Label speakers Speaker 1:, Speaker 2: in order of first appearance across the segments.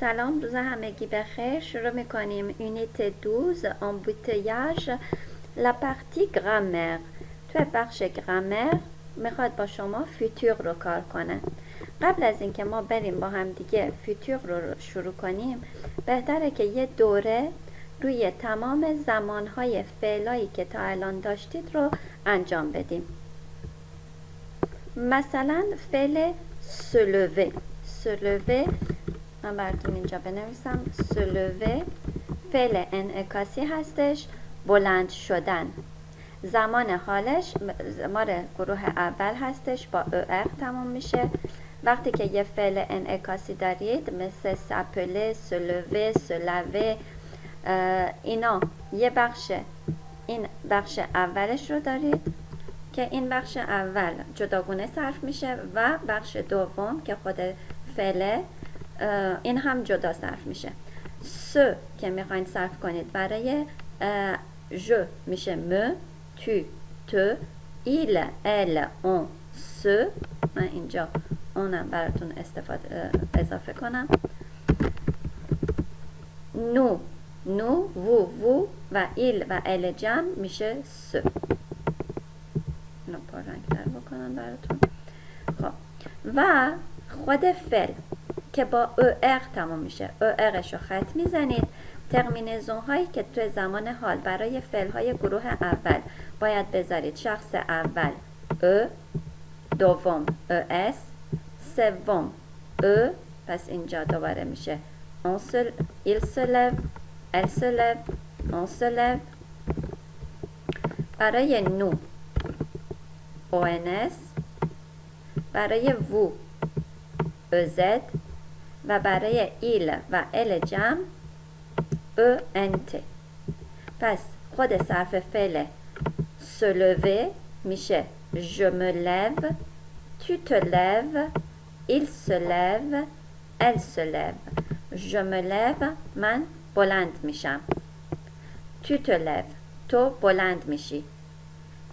Speaker 1: سلام، روز همگی بخیر. شروع میکنیم یونیت 12 embouteillage la partie grammaire. توی بخش گرامر میخواد با شما فیوتور رو کار کنه. قبل از اینکه ما بریم با هم دیگه فیوتور رو شروع کنیم، بهتره که یه دوره روی تمام زمانهای فعلایی که تا الان داشتید رو انجام بدیم. مثلا فعل se lever. se lever من براتون اینجا بنویسم. se lever فعل انعکاسی هستش، بلند شدن. زمان حالش مال گروه اول هستش، با er تموم میشه. وقتی که یه فعل انعکاسی دارید مثل s'appeler, se lever, se laver، اینا یه بخش، این بخش اولش رو دارید که این بخش اول جداگونه صرف میشه و بخش دوم که خود فعله این هم جدا صرف میشه. س که میخواین صرف کنید برای ژ میشه م، تو، ت، ایل، ال، اون، س. من اینجا اونم براتون اضافه کنم. نو، نو، وو و ایل و ال جمع میشه س. اینو پررنگ‌تر بکنم براتون. خب و خود فعل که با er تمام میشه، erش رو خط میزنید. ترمینزون هایی که توی زمان حال برای فعل های گروه اول باید بذارید: شخص اول ا، دوم es، سوم ا، پس اینجا دوباره میشه il se lève، elle se lève، on se lève. برای نو ons، برای وو ez و برای ایل و ال جمع ent. پس خود صرف فعل se lever میشه je me lève، tu te lèves، il se lève، elle se lève. je me lève من بلند میشم. tu te lèves تو بلند میشی.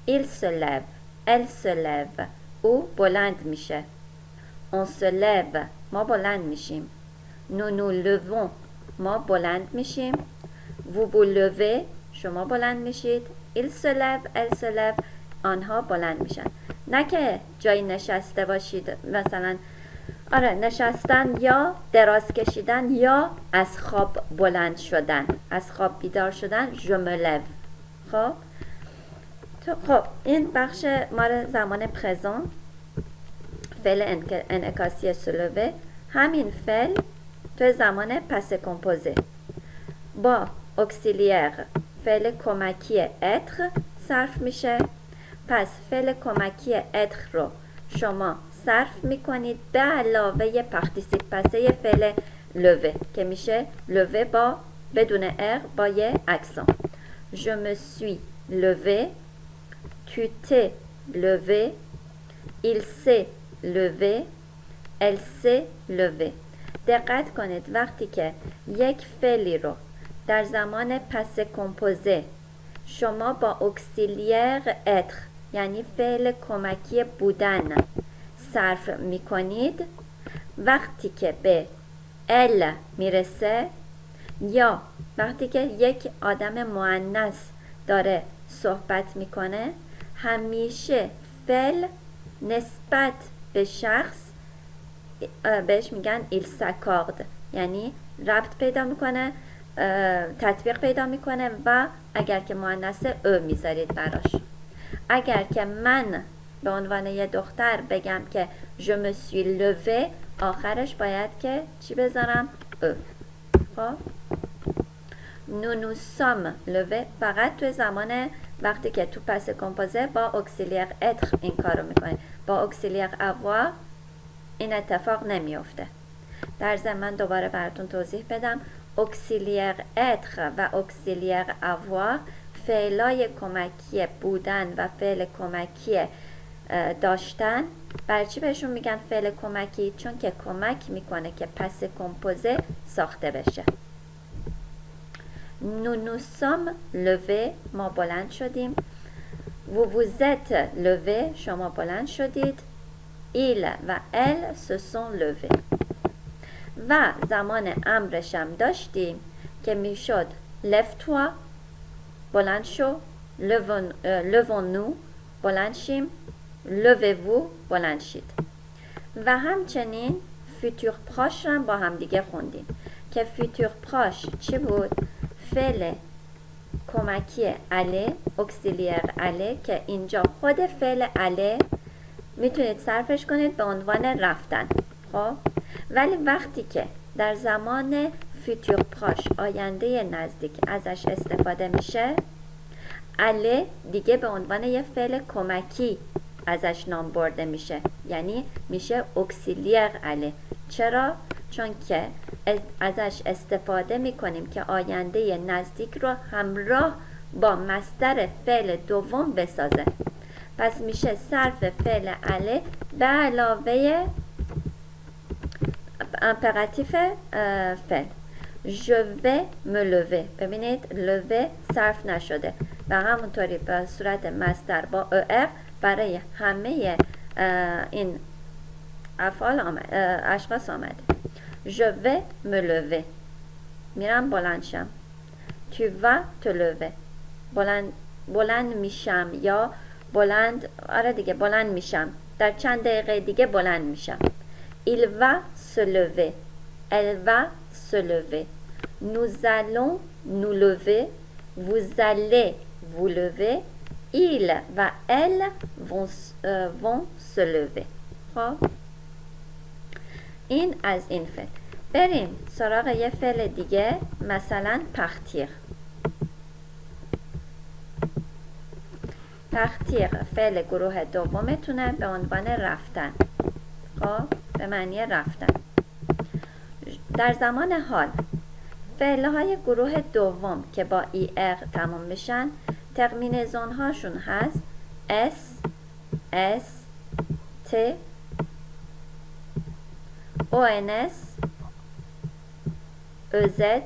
Speaker 1: il se lève elle se lève او بلند میشه. on se lève ما بلند میشیم. nous nous levons ما بلند میشیم. vous vous levez شما بلند میشید. il se lève elle se lève آنها بلند میشن. نه که جایی نشسته باشید، مثلا نشستن یا دراز کشیدن یا از خواب بلند شدن، از خواب بیدار شدن je me lève. خب این بخش مال زمان پرزن، فعل انعکاسی se lever. همین فعل تو زمان پس کمپوزه با اکسیلیر فعل کمکی être صرف میشه. پس فعل کمکی être رو شما صرف میکنید به علاوه پارتیسیپ پاسه فعل lever که میشه lever با بدون r با یه اکسان. je me suis levé، tu t'es levé، il s'est levé، elle s'est levé. دقت کنید وقتی که یک فعلی رو در زمان پس کمپوزه شما با اکسیلیر être یعنی فعل کمکی بودن صرف می کنید، وقتی که به ال میرسه یا وقتی که یک آدم مؤنث داره صحبت میکنه، همیشه فعل نسبت به شخص بهش میگن il s'accorde، یعنی ربط پیدا میکنه، تطبیق پیدا میکنه و اگر که مؤنثه او میذارید براش. اگر که من به عنوان یه دختر بگم که je me suis levé، آخرش باید که چی بذارم؟ او. خب nous nous sommes levés فقط تو زمان وقتی که تو پس کمپوزه با اکسیلیر être این کارو میکنه. با اکسیلیر avoir این اتفاق نمیفته. در ضمن دوباره براتون توضیح بدم، اکسیلیر être و اکسیلیر avoir فعلای کمکی بودن و فعل کمکی داشتن. برای چی بهشون میگن فعل کمکی؟ چون که کمک میکنه که پس کمپوزه ساخته بشه. nous nous sommes levés ما بلند شدیم. vous vous êtes levés شما بلند شدید. il و elle se sont levés. و زمان امرش هم داشتیم که میشد lève toi بلند شو، levons nous بلند شیم، levez-vous بلند شید. و همچنین فیتور پراش رو با هم دیگه خوندیم که فیتور پراش چی بود؟ فعل کمکی اله، اکسیلیر اله، که اینجا خود فعل اله میتونید صرفش کنید به عنوان رفتن. خب ولی وقتی که در زمان فیتور پراش آینده نزدیک ازش استفاده میشه، اله دیگه به عنوان یه فعل کمکی ازش نام برده میشه، یعنی میشه اکسیلیر اله. چرا؟ چون که ازش استفاده میکنیم که آینده نزدیک رو همراه با مصدر فعل دوم بسازه. پس میشه صرف فعل اله به علاوه امپراتیف فعل. Je vais me lever. ببینید lever صرف نشده و همونطوری به صورت مصدر با er برای همه این افعال اشخاص آمده. Je vais me lever. میرم بلند شم. Tu vas te lever. بلند میشم یا آره دیگه بلند میشم. در چند دقیقه دیگه بلند میشم. Il va se lever. Elle va se lever. Nous allons nous lever. Vous allez vous lever. Il و elle vont se lever. خب این از این فعل. بریم سراغ یه فعل دیگه، مثلا partir. partir فعل گروه دومتونه به عنوان رفتن. خب به معنی رفتن. در زمان حال فعلهای گروه دوم که با er تمام میشن ترمینزون هاشون هست s t ons ez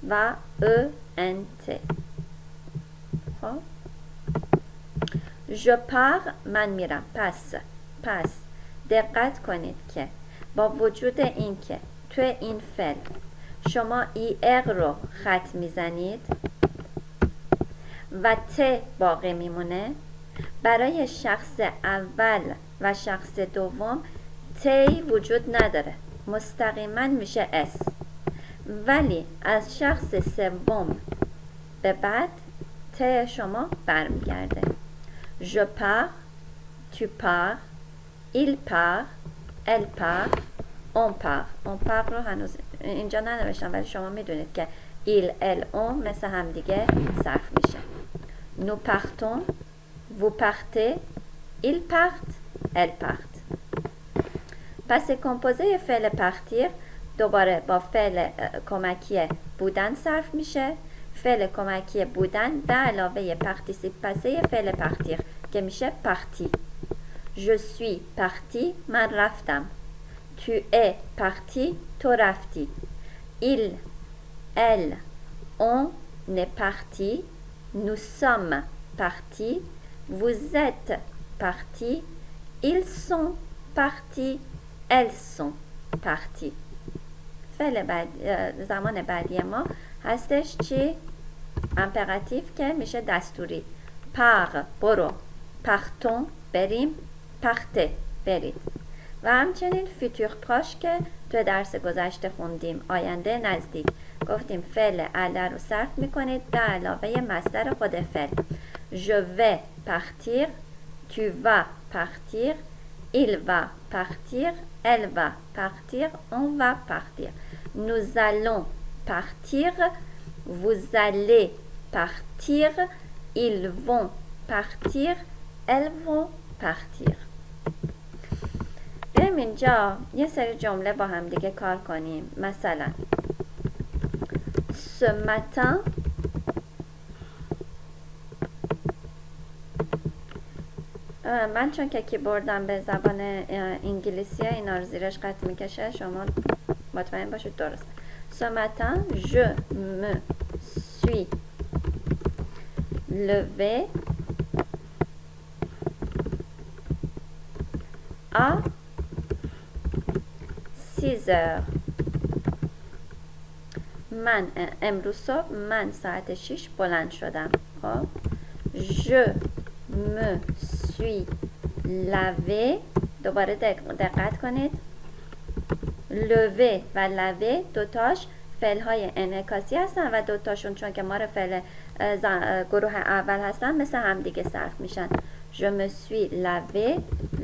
Speaker 1: و ent. خب je pars من میرم. پس دقت کنید که با وجود اینکه توی این فعل شما er رو خط میزنید و ت باقی میمونه، برای شخص اول و شخص دوم تی وجود نداره، مستقیما میشه اس. ولی از شخص سوم به بعد ت شما برمیگرده. je pars، tu pars، il part، elle part، on part رو هنوز اینجا ننوشتم ولی شما میدونید که il، elle، on مثل هم دیگه صرف میشه. nous partons، vous partez، ils partent، elles partent. پس کمپوزه فعل partir دوباره با فعل کمکی بودن صرف میشه. فعل کمکی بودن به علاوه پارتیسیپ پاسه فعل partir که میشه parti. je suis parti من رفتم. tu es parti تو رفتی. il، elle، on est parti. nous sommes partis. vous êtes partis. ils sont partis. elles sont parties. فعل بعد زمان بعدی ما هستش چی؟ امپراتیف که میشه دستوری. par برو، partons بریم، partez برید. و همچنین فیتور پراش که تو درس گذشته خوندیم، آینده نزدیک، گفتیم فعل اله رو صرف میکنید به علاوه مصدر خود فعل. je vais partir، tu vas partir، il va partir، elle va partir، on va partir. nous allons partir، vous allez partir، ils vont partir، elles vont partir. بریم اینجا یه سری جمله با هم دیگه کار کنیم. مثلا ce matin من چون که کیبوردم به زبان انگلیسی اینا رو زیرش خط میکشه، شما مطمئن باشید درسته. ce matin je me suis levé à 6 heures. من امروز صبح من ساعت 6 بلند شدم. خب je me suis lavé. دوباره دقت کنید levé و lavé دوتاش فعل های انعکاسی هستن و دوتاشون چون که ما رو فعل گروه اول هستن مثل هم دیگه صرف میشن. je me suis lavé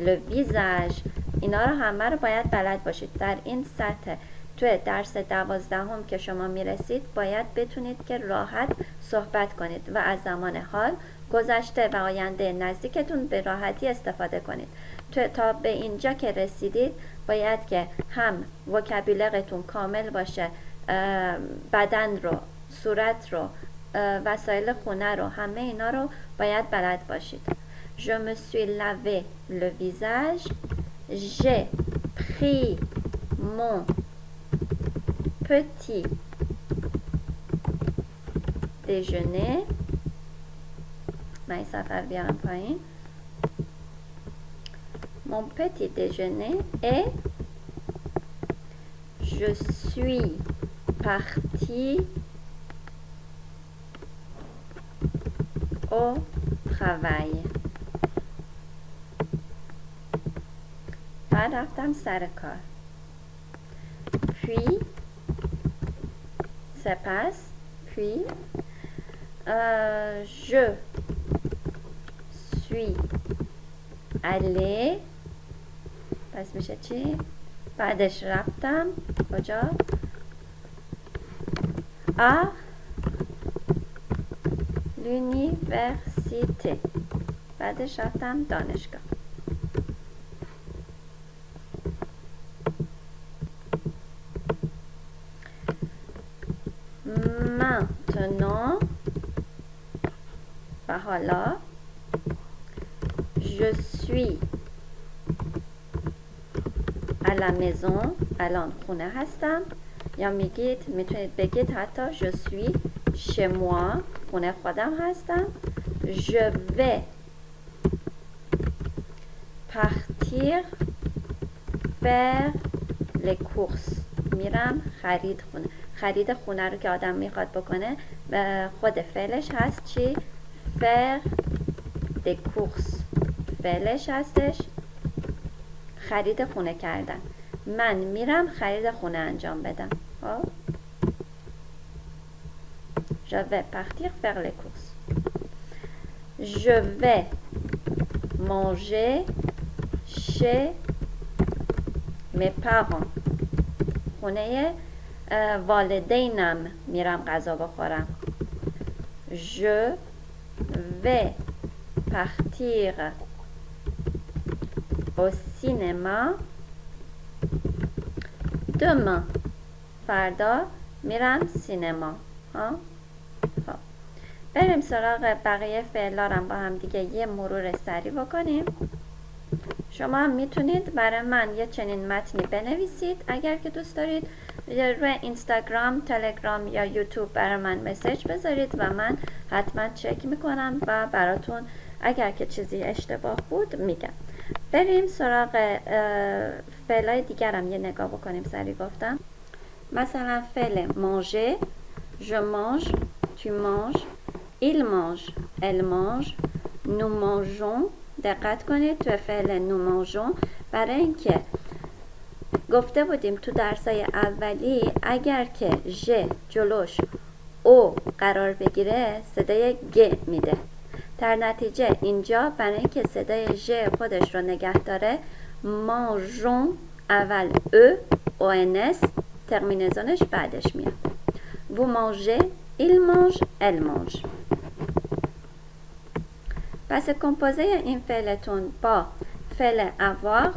Speaker 1: le visage. اینا رو همه رو باید بلد باشید. در این سطح توی درس 12 که شما میرسید باید بتونید که راحت صحبت کنید و از زمان حال، گذشته و آینده نزدیکتون به راحتی استفاده کنید. تا به اینجا که رسیدید باید که هم وکابولرتون کامل باشه، بدن رو، صورت رو، وسایل خونه رو، همه اینا رو باید بلد باشید. Je me suis lavé le visage. J'ai pris mon petit déjeuner. من این سفر بیارم پایین. Mon petit déjeuner et je suis partie au travail. بعد رفتم سر کار. Puis سپس puis je suis allée. پس میشه چی؟ بعدش رفتم کجا؟ à l'université. بعدش رفتم دانشگاه. Maintenant و حالا je suis à la maison. الان خونه هستم. یا میتونید بگید حتی je suis chez moi. خونه خودم هستم. je vais partir faire les courses. میرم خرید خونه رو که آدم میخواد بکنه خود فعلش هست چی؟ faire des courses. فعلش هستش خرید خونه کردن. من میرم خرید خونه انجام بدم. Je vais partir faire les courses. Je vais manger chez mes parents. خونه والدینم میرم غذا بخورم. Je vais partir au cinéma demain. فردا میرم سینما. بریم سراغ بقیه فعلارم با هم دیگه یه مرور سریع بکنیم. شما هم میتونید برای من یه چنین متنی بنویسید اگر که دوست دارید، روی اینستاگرام، تلگرام یا یوتیوب برای من مسیج بذارید و من حتما چک میکنم و براتون اگر که چیزی اشتباه بود میگم. بریم سراغ فعلای دیگرم یه نگاه بکنیم. سریع گفتم مثلا فعل manger، je mange، tu manges، il mange، elle mange، nous mangeons. دقت کنید تو فعل nous mangeons برای اینکه گفته بودیم تو درسای اولی اگر که ژ جلوش او قرار بگیره صدای گ میده. در نتیجه اینجا برای اینکه صدای ژ خودش رو نگه داره mangeons اول او اس ترمینزونش بعدش میاد. vous mangez، il mange، elle mange. پس کمپوزه این فعلتون با فعل avoir،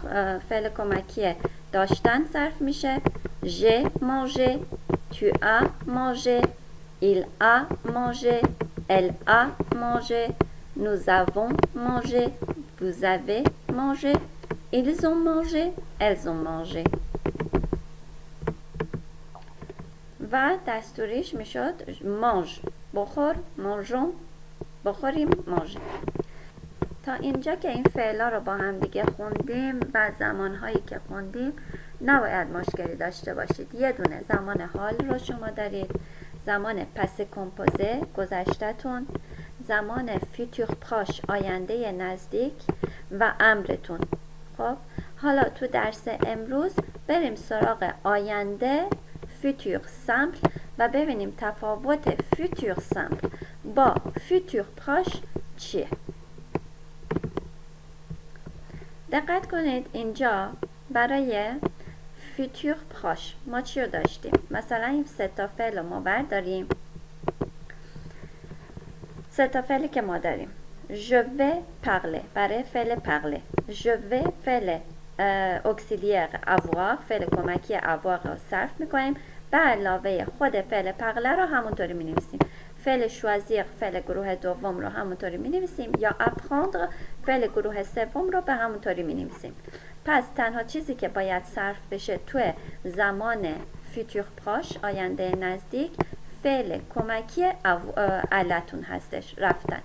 Speaker 1: فعل کمکی داشتن صرف میشه. j'ai mangé، tu as mangé، il a mangé، elle a mangé، nous avons mangé، vous avez mangé، ils ont mangé، elles ont mangé. و دستوریش میشد mange، بخور، mangeons، بخوریم، مانژه. تا اینجا که این فعلا رو با هم دیگه خوندیم و زمانهایی که خوندیم نباید مشکلی داشته باشید. یه دونه زمان حال رو شما دارید، زمان پس کمپوزه گذشته‌تون، زمان فیوتور پراش آینده نزدیک و امرتون. خب حالا تو درس امروز بریم سراغ آینده فیوتور سامپل و ببینیم تفاوت فیوتور سامپل با فیوتور پراش چیه. دقت کنید اینجا برای فیوتور پراش ما چی رو داشتیم؟ مثلا این سه تا فعل رو ما برداریم. سه تا فعلی که ما داریم: je vais parler برای فعل parler، je vais فعل auxiliaire avoir، فعل کمکی avoir رو صرف میکنیم، به علاوه خود فعل parler رو همونطوری می نویسیم. فعل choisir فعل گروه دوم رو همونطوری می نویسیم، یا apprendre فعل گروه سوم رو به همونطوری می نویسیم. پس تنها چیزی که باید صرف بشه توی زمان فیوتور پراش آینده نزدیک فعل کمکی علتون هستش، رفتن.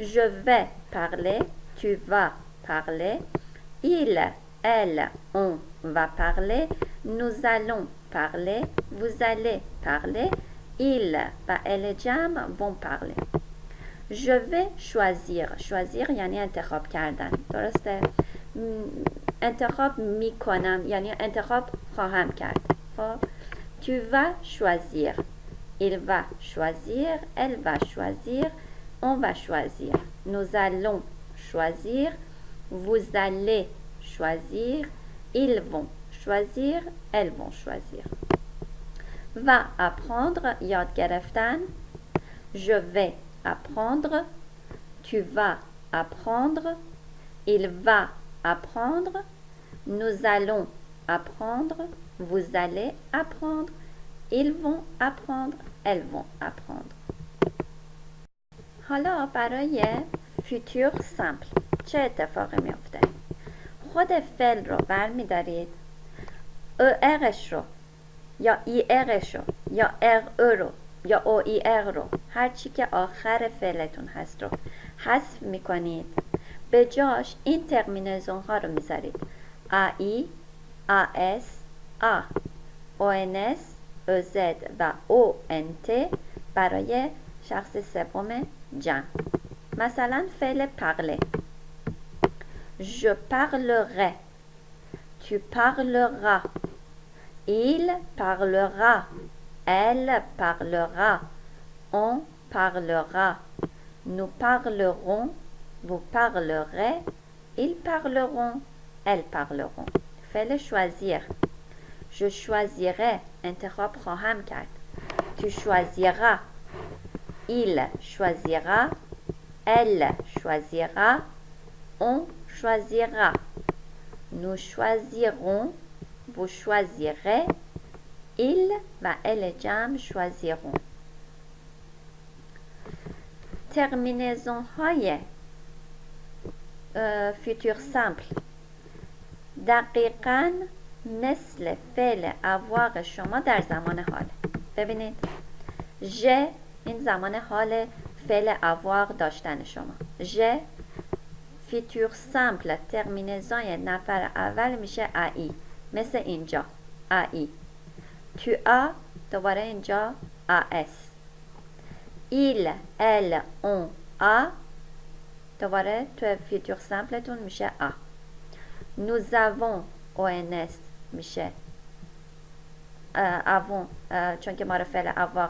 Speaker 1: Je vais parler، tu vas parler، il، elle، on va parler، nous allons parler، vous allez parler، il و elle جمع vont parler. Je vais choisir، choisir یعنی انتخاب کردن، درسته؟ انتخاب میکنم یعنی انتخاب خواهم کرد. خب tu vas choisir، il va choisir، elle va choisir، on va choisir، nous allons choisir، vous allez choisir، ils vont choisir، elles vont choisir. va apprendre یاد گرفتن، je vais apprendre، tu vas apprendre، il va apprendre، nous allons apprendre، vous allez apprendre، ils vont apprendre، elles vont apprendre. حالا برای فیوتور سامپل چه اتفاقی میفته؟ خود فعل رو برمی دارید، ارش رو یا ارش رو یا رو یا رو، هر چی که آخر فعلتون هست رو حذف میکنید، به جاش این ترمینزون ها رو میذارید: ای، اس، ons، از و ont برای شخص سوم جمع. مثلا فعل parler، je parlerai، tu parleras، il parlera، elle parlera، on parlera، nous parlerons، vous parlerez، ils parleront، elles parleront. فعل choisir، je choisirai انتخاب خواهم کرد، tu choisiras، il choisira، elle choisira، on choisira، nous choisirons، vous choisirez، ils و elles جمع choisiront. ترمینزون های فیوتور سامپل دقیقاً مثل فعل avoir شما در زمان حال. ببینید ژ این زمان حال فعل avoir داشتن شما، ژ فیوتور سامپل ترمینزون نفر اول میشه ای، مثل اینجا ای. تو دوباره اینجا اس. il، elle، on، دوباره تو فیوتور سامپلتون میشه nous avons، ons میشه avons، چون که ما رو فعل avoir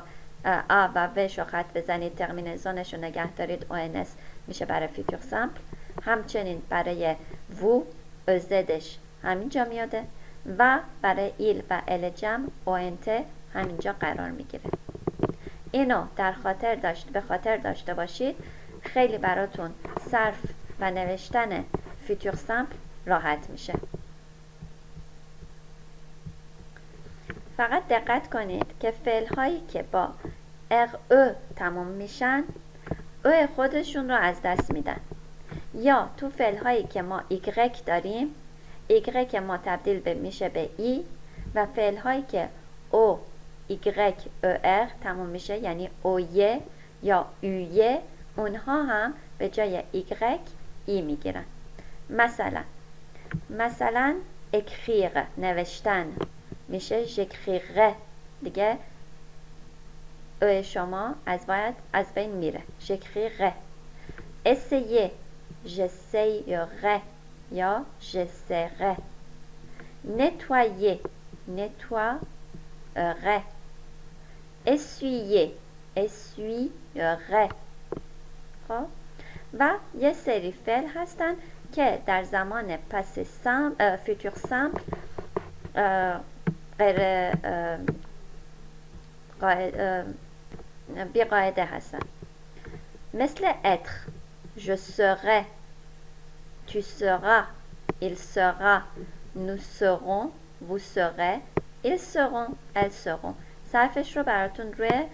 Speaker 1: و وش رو خط بزنید ترمینزونش رو نگه دارید، ons میشه برای فیوتور سامپل. همچنین برای vous زدش همینجا میاده و برای il و elle جمع ont همینجا قرار میگیره. اینو به خاطر داشته باشید، خیلی براتون صرف و نوشتن فیوتور سامپل راحت میشه. فقط دقت کنید که فعل هایی که با تمام میشن خودشون رو از دست میدن، یا تو فعل هایی که ما ایگرک داریم ایگرک ما تبدیل میشه به ای، و فعل هایی که او ایگرک تمام میشه یعنی اویه یا اویه، اونها هم به جای ایگرک ای میگیرن. مثلا écrire نوشتن میشه j'écrirai دیگه ای شما از بین میره j'écrirai essayer j'essayerai یا j'essaierai nettoyer nettoierai essuyer essuierai خب و یه سری فعل هستن که در زمان پس فیوتور سامپل بی قاعده هستن مثل être je serai tu seras il sera nous serons vous serez ils seront elles seront صرفش رو براتون روی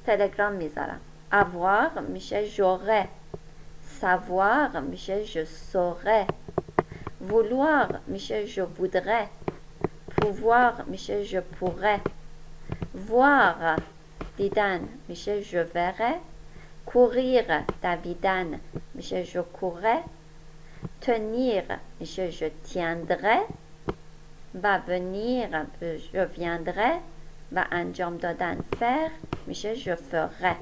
Speaker 1: تلگرام میذارم avoir میشه j'aurai savoir میشه je saurai vouloir میشه je voudrais pouvoir میشه je pourrais voir دیدن میشه je verrai courir دویدن میشه je courais tenir میشه je tiendrai و venir je viendrai و انجام دادن faire میشه je ferai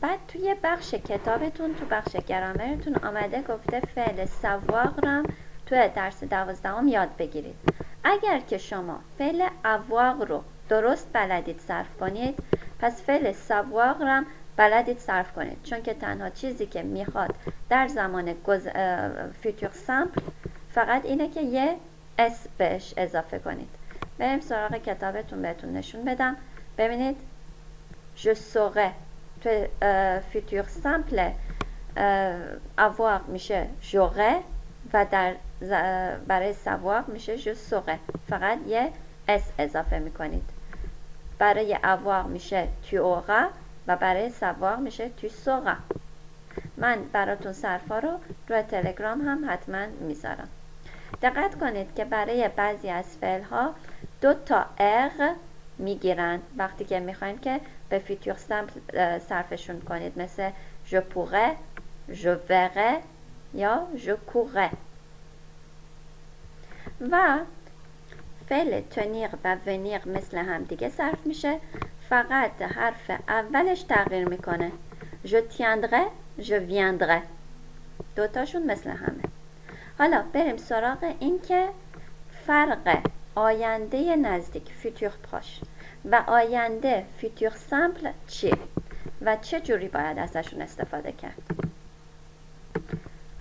Speaker 1: بعد توی بخش کتابتون تو بخش گرامرتون آمده گفته فعل savoir رو توی درس 12 یاد بگیرید اگر که شما فعل avoir رو درست بلدید صرف کنید پس فعل savoir رو بلدید صرف کنید چون که تنها چیزی که میخواد در زمان فیوتور سامپل فقط اینه که یه اس بهش اضافه کنید بریم سراغ کتابتون بهتون نشون بدم ببینید je saurai تو فیوتور سامپل avoir میشه j'aurai و برای savoir میشه je saurai فقط یه اس اضافه میکنید برای avoir میشه tu auras و برای savoir میشه tu sauras من براتون صرفا رو روی تلگرام هم حتما میذارم دقت کنید که برای بعضی از فعل ها 2 تا r میگیرن وقتی که میخواین که به فیوتور سامپل صرفشون کنید مثل je pourrais je verrai یا je courrai و فعل tenir و venir مثل هم دیگه صرف میشه فقط حرف اولش تغییر میکنه je tiendrai je viendrai دوتاشون مثل همه حالا بریم سراغ این که فرق آینده نزدیک فیوتور پروش و آینده فیوتور سامپل چیه و چه جوری باید ازشون استفاده کرد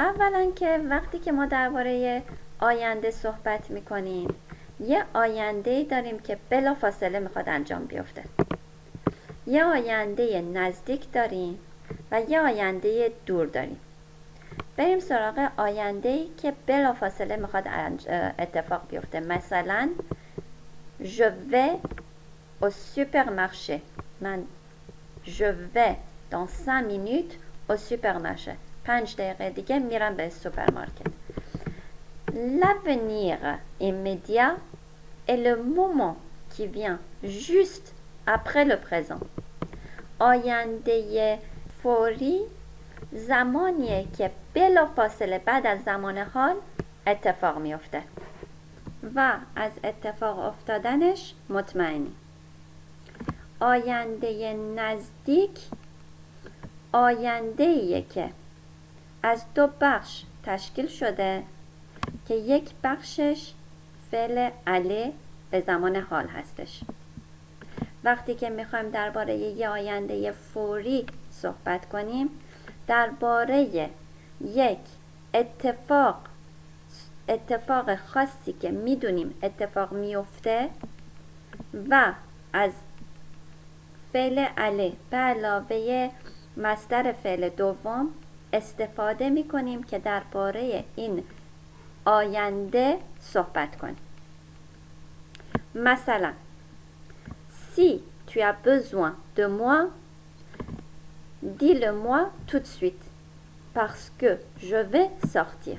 Speaker 1: اولا که وقتی که ما درباره آینده صحبت میکنیم یه آینده داریم که بلافاصله میخواد انجام بیفته یه آینده نزدیک داریم و یه آینده دور داریم بریم سراغ آینده‌ای که بلافاصله میخواد اتفاق بیفته مثلا je vais au supermarché من je vais dans 5 minutes au supermarché 5 دقیقه دیگه میرم به سوپرمارکت l'avenir immédiat est le moment qui vient juste après le présent آینده فوری زمانیه که بلافاصله بعد از زمان حال اتفاق میفته و از اتفاق افتادنش مطمئنی آینده نزدیک آینده‌ایه که از 2 بخش تشکیل شده که یک بخشش فعل اله به زمان حال هستش وقتی که میخوایم درباره یه آینده فوری صحبت کنیم درباره یک اتفاق خاصی که میدونیم اتفاق میفته و از فعل اله به علاوه مصدر فعل دوم استفاده میکنیم که درباره این آینده صحبت کنیم مثلا si tu as besoin de moi dis-le-moi tout de suite parce que je vais sortir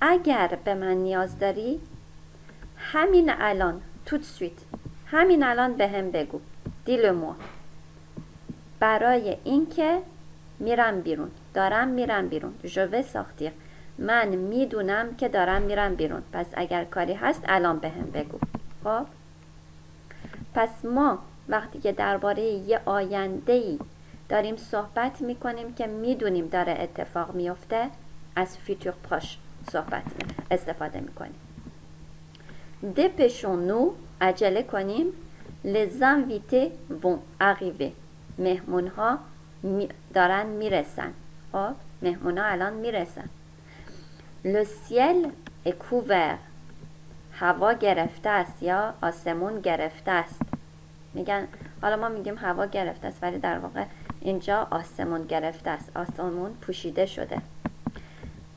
Speaker 1: اگر به من نیاز داری همین الان tout de suite همین الان به هم بگو dis-le-moi برای اینکه میرم بیرون دارم میرم بیرون. je vais sortir. من میدونم که دارم میرم بیرون. پس اگر کاری هست الان بهم بگو. خب پس ما وقتی که درباره یه آینده‌ای داریم صحبت میکنیم که میدونیم داره اتفاق میفته، از فیوتور پروش استفاده میکنیم. dépêchons-nous، عجله کنیم. les invités vont arriver، مهمون ها دارن میرسن. خب مهمون ها الان میرسن. le ciel est couvert، هوا گرفته است یا آسمون گرفته است. میگن حالا ما میگیم هوا گرفته است ولی در واقع اینجا آسمون گرفته است، آسمون پوشیده شده.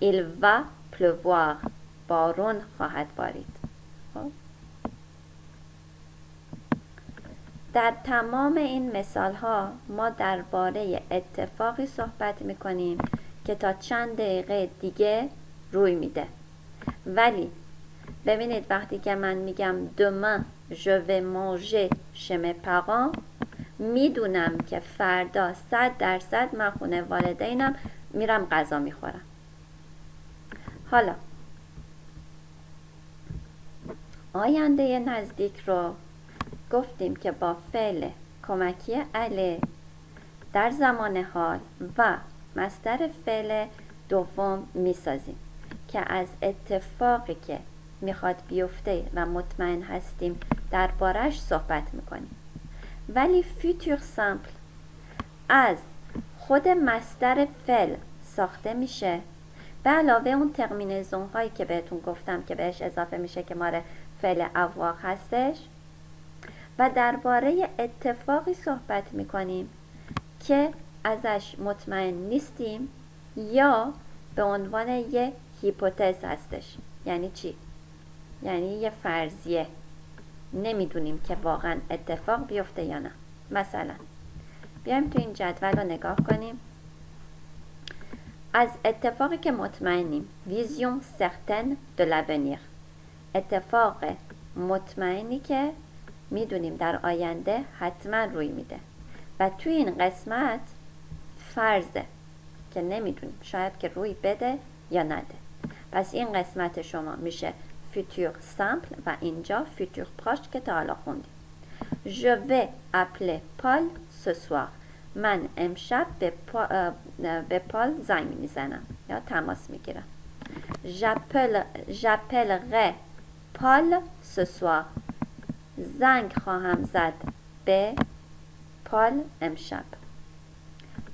Speaker 1: il va pleuvoir، بارون خواهد بارید. خب در تمام این مثال ها ما درباره اتفاقی صحبت میکنیم که تا چند دقیقه دیگه روی میده. ولی ببینید وقتی که من میگم demain je vais manger chez mes parents، میدونم که فردا 100% من خونه والدینم میرم غذا میخورم. حالا آینده نزدیک رو گفتیم که با فعل کمکی اله در زمان حال و مصدر فعل دوم میسازیم که از اتفاقی که میخواد بیفته و مطمئن هستیم دربارش صحبت میکنیم. ولی فیوتور سامپل از خود مصدر فعل ساخته میشه به علاوه اون ترمینزون هایی که بهتون گفتم که بهش اضافه میشه که مال فعل avoir هستش و درباره اتفاقی صحبت میکنیم که ازش مطمئن نیستیم یا به عنوان یه هیپوتز هستش. یعنی چی؟ یعنی یه فرضیه، نمیدونیم که واقعا اتفاق بیفته یا نه. مثلا بیایم تو این جدول رو نگاه کنیم. از اتفاقی که مطمئنیم، ویزیون سرتن de l'avenir، اتفاق مطمئنی که میدونیم در آینده حتما روی میده. و توی این قسمت فرضه که نمیدونیم، شاید که روی بده یا نده. پس این قسمت شما میشه فیوتور سامپل و اینجا فیوتور پروش که تا حالا خوندیم. Je vais appeler Paul ce soir، من امشب به پال زنگ میزنم یا تماس میگیرم. J'appellerai Paul ce soir، زنگ خواهم زد به پال امشب.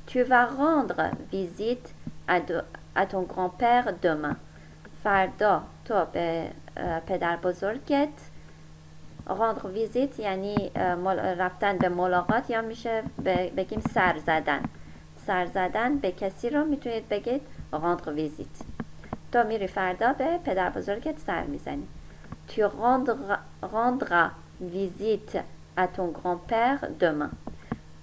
Speaker 1: Tu vas rendre visite à ton grand-père demain، فردا تو به پدر بزرگت rendre visite یعنی رفتن به ملاقات، یا میشه بگیم سر زدن. سر زدن به کسی رو میتونید بگید rendre visite. تو میری فردا به پدر بزرگت سر میزنی. Tu rendras visite à ton grand-père demain.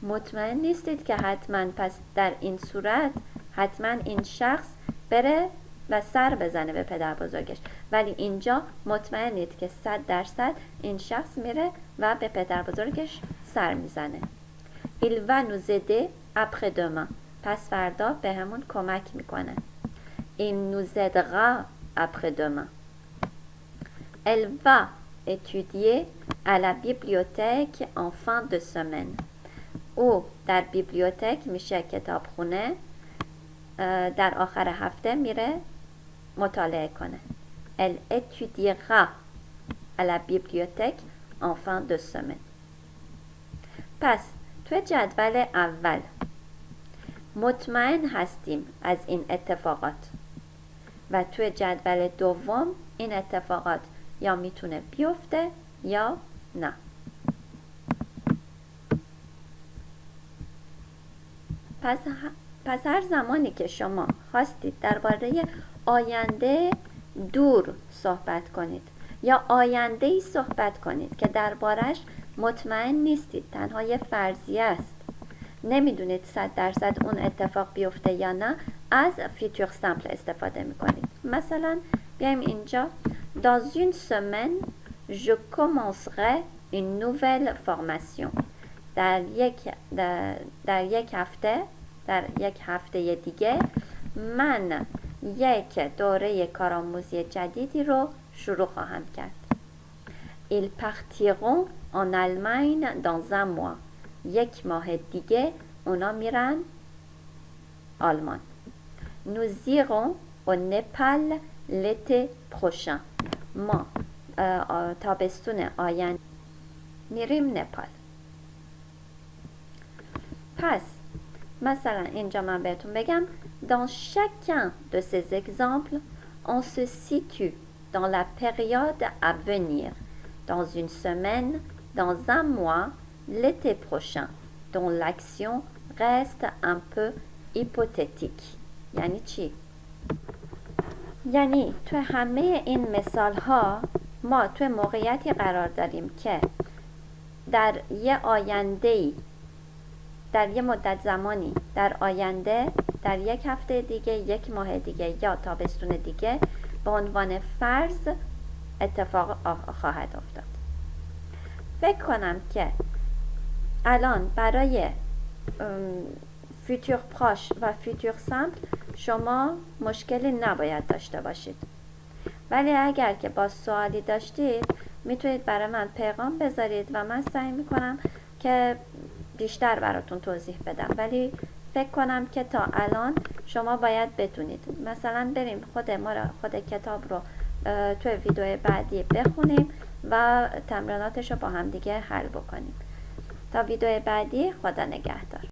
Speaker 1: مطمئن نیستید که حتما، پس در این صورت حتما این شخص بره و سر بزنه به پدر بزرگش، ولی اینجا مطمئنید که 100% این شخص میره و به پدر بزرگش سر میزنه. Il va nous aider après-demain، پس فردا به همون کمک میکنه. Il nous aidera après-demain. Elle va étudier à la bibliothèque en fin de semaine. او در بیبلیوتک میشه کتابخونه، در آخر هفته میره مطالعه کنه. Elle étudiera à la bibliothèque en fin de semaine. پس تو جدول اول مطمئن هستیم از این اتفاقات و تو جدول دوم این اتفاقات یا میتونه بیفته یا نه. پس هر زمانی که شما خواستید درباره آینده دور صحبت کنید یا آینده‌ای صحبت کنید که دربارش مطمئن نیستید، تنها یه فرضیه است، نمیدونید 100% اون اتفاق بیفته یا نه، از فیوتور سامپل استفاده میکنید. مثلا بیایم اینجا dans une semaine je commencerai une nouvelle formation. در یک هفته در یک هفته دیگه من یک دوره کارآموزی جدیدی رو شروع خواهم کرد. Ils partiront en Allemagne dans un mois. یک ماه دیگه اونا میرن آلمان. Nous irons au Népal l'été prochain. ما تابستون آینده میریم نپال. پس مثلا اینجا من بهتون بگم dans chacun de ces exemples on se situe dans la période à venir, dans une semaine, dans un mois, l'été prochain, dont l'action reste un peu hypothétique. یعنی چی؟ یعنی تو همه این مثال ها ما تو موقعیتی قرار داریم که در یه آینده‌ای، در یه مدت زمانی در آینده، در یک هفته دیگه، یک ماه دیگه یا تابستون دیگه به عنوان فرض اتفاق خواهد افتاد. فکر کنم که الان برای فیوتور پراش و فیوتور سامپل شما مشکلی نباید داشته باشید، ولی اگر که با سوالی داشتید میتونید برای من پیغام بذارید و من سعی میکنم که بیشتر براتون توضیح بدم، ولی فکر کنم که تا الان شما باید بتونید مثلا بریم خود کتاب رو توی ویدیو بعدی بخونیم و تمریناتش رو با هم دیگه حل بکنیم. تا ویدیو بعدی، خدا نگهدار.